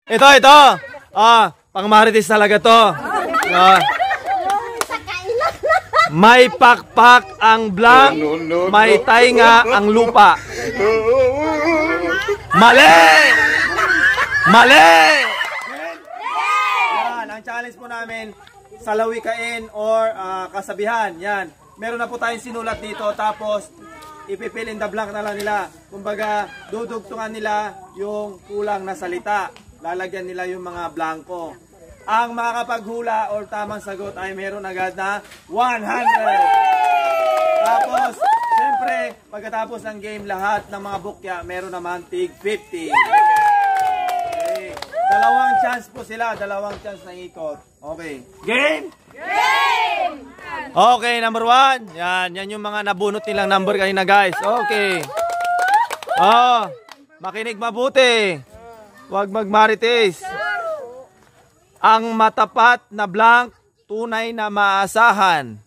Ito. Pang-marites talaga to. May pakpak ang blank, may tainga ang lupa. Mali! Yan, ang challenge po namin, salawikain or kasabihan. Yan. Meron na po tayong sinulat dito, tapos ipifill in the blank na lang nila. Kumbaga, dudugtungan nila yung kulang na salita. Lalagyan nila yung mga blanco. Ang makakapaghula or tamang sagot ay meron agad na 100. Tapos, siyempre, pagkatapos ng game, lahat ng mga bukya, meron naman tig 50. Okay. Dalawang chance po sila, dalawang chance na ikot. Okay. Game? Game! Okay, number 1. Yan yung mga nabunot nilang number kanina, guys. Okay. Makinig mabuti. Huwag magmarites. Ang matapat na blank, tunay na maasahan.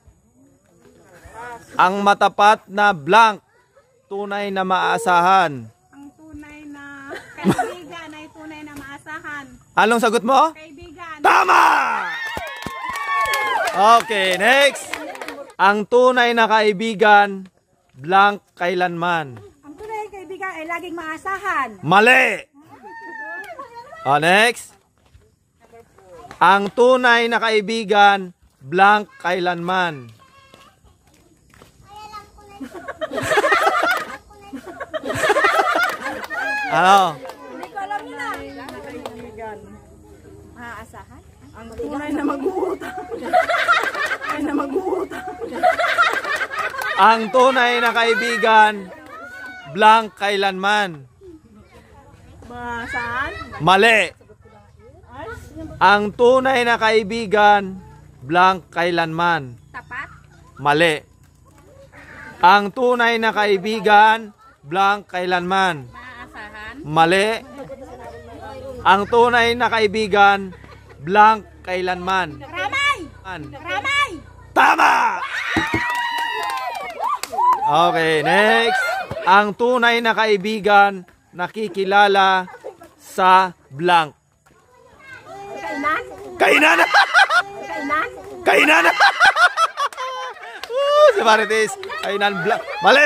Ang matapat na blank, tunay na maasahan. Ang tunay na kaibigan ay tunay na maasahan. Anong sagot mo? Kaibigan. Tama! Okay, next. Ang tunay na kaibigan, blank kailanman. Ang tunay na kaibigan ay laging maasahan. Mali! Next. Ang tunay na kaibigan, blank kailanman. Ano? Hindi ko alam yun ah. Kaibigan. Maaasahan? Ang tunay na mag-uutang. Tunay na mag-uutang. Ang tunay na kaibigan, blank kailanman. Maasahan? Mali. Ang tunay na kaibigan, blank kailanman. Tapat? Mali. Ang tunay na kaibigan, blank kailanman. Maaasahan? Mali. Ang tunay na kaibigan, blank kailanman. Ramay! Ramay! Tama! Okay, next. Ang tunay na kaibigan, nakikilala sa blank. Kainan? Kainan! Kainan? Kainan! Si Marites, kainan blank. Mali!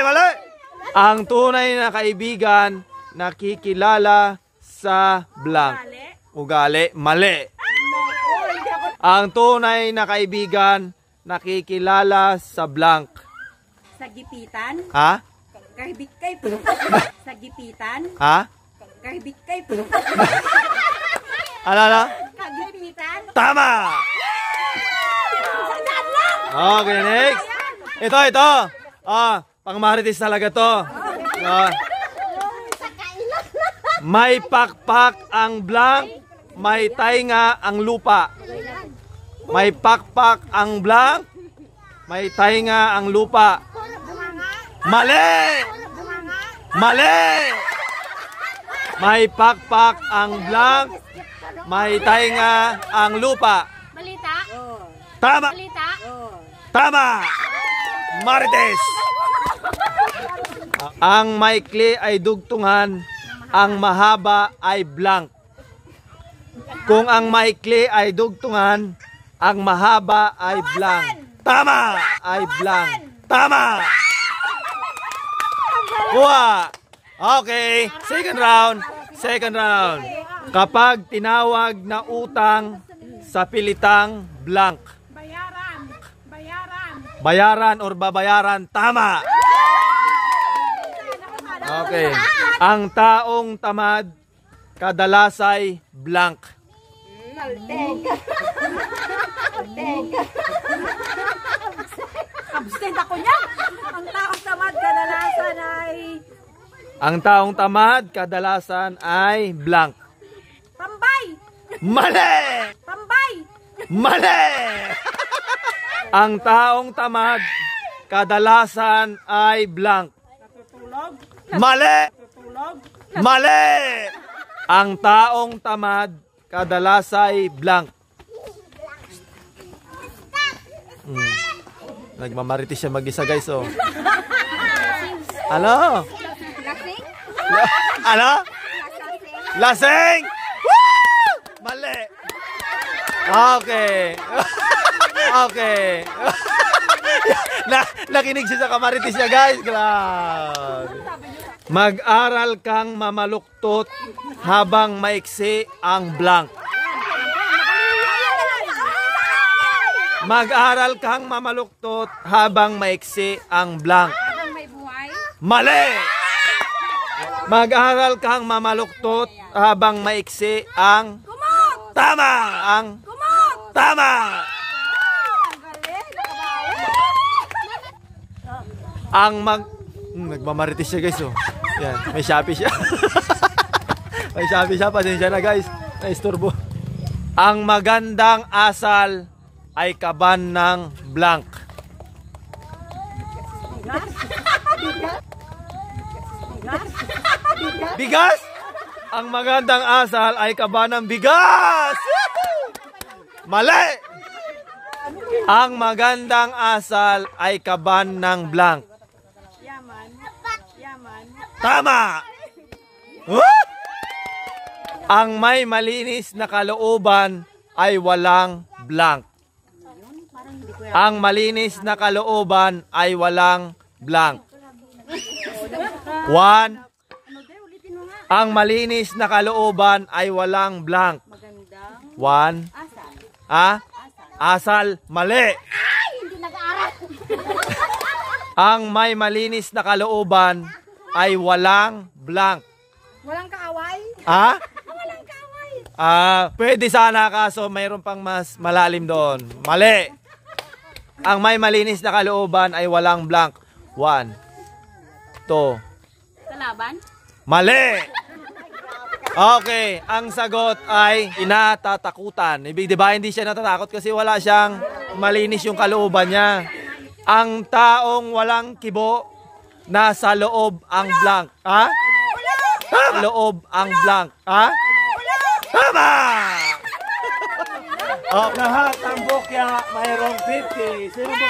Ang tunay na kaibigan, nakikilala sa blank. Ugali. Mali. Ang tunay na kaibigan, nakikilala sa blank. Sa gipitan? Ha? Kahibikay po. Sa gipitan? Ha? Kahibikay po. Alala? Kagipitan? Tama! Okay, next. Ito. Pang-marites talaga to. May pakpak ang blank, may tainga ang lupa. May pakpak ang blank, may tainga ang lupa. Mali! May pakpak ang blank, may tainga ang lupa. Balita? Tama! Balita? Tama! Marites! Ang maikli ay dugtungan, ang mahaba ay blank. Kung ang maikli ay dugtungan, ang mahaba ay blank. Tama! Ay blank. Tama! Kuha! Okay, second round. Kapag tinawag na utang sa pilitang blank. Bayaran or babayaran. Tama! Okay. Ang taong tamad, kadalasay blank. Absent ako niya. Ang taong tamad kadalasan ay blank. tambay. Mali! Tambay. Mali! Ang taong tamad kadalasan ay blank. Natutulog. Mali! Natutulog. Mali! Ang taong tamad kadalasay blank. Nagmamaritis siya mag-isa, guys, oh. Ano? Lasing. Ano? Lasing! Woo! Okay. Okay. Nakinig siya sa kamaritis niya, guys. Grabe. Mag-aral kang mamaluktot habang maiksi ang blank. Mag-aral kang mamaluktot habang maiksi ang blank. Mali! Mag-aral kang mamaluktot habang maiksi ang... Tama! Ang... Tama! Ang nagmamaritis siya, guys, oh. Yan, may Shopee siya. May Shopee siya, pasensya na, guys. Naisturbo. Ang magandang asal ay kaban ng blank. Bigas? Ang magandang asal ay kaban ng bigas. Mali! Ang magandang asal ay kaban ng blank. Yaman. Yaman. Tama! Ang may malinis na kalooban ay walang blank. Ang malinis na kalooban ay walang blank. 1. Ang malinis na kalooban ay walang blank. 1. Asal. Mali. Ang may malinis na kalooban ay walang blank. Walang kaaway? Walang kaaway. Pwede sana, kaso mayroon pang mas malalim doon. Mali. Ang may malinis na kalooban ay walang blank. 1. 2. Kalaban? Mali. Okay, ang sagot ay inatatakutan. Ibig di ba hindi siya natatakot kasi wala siyang malinis yung kalooban niya. Ang taong walang kibo, nasa loob ang blank. Tama. Loob ang blank. Tama. Lahat ng bukya mayroong 50. Sino ba?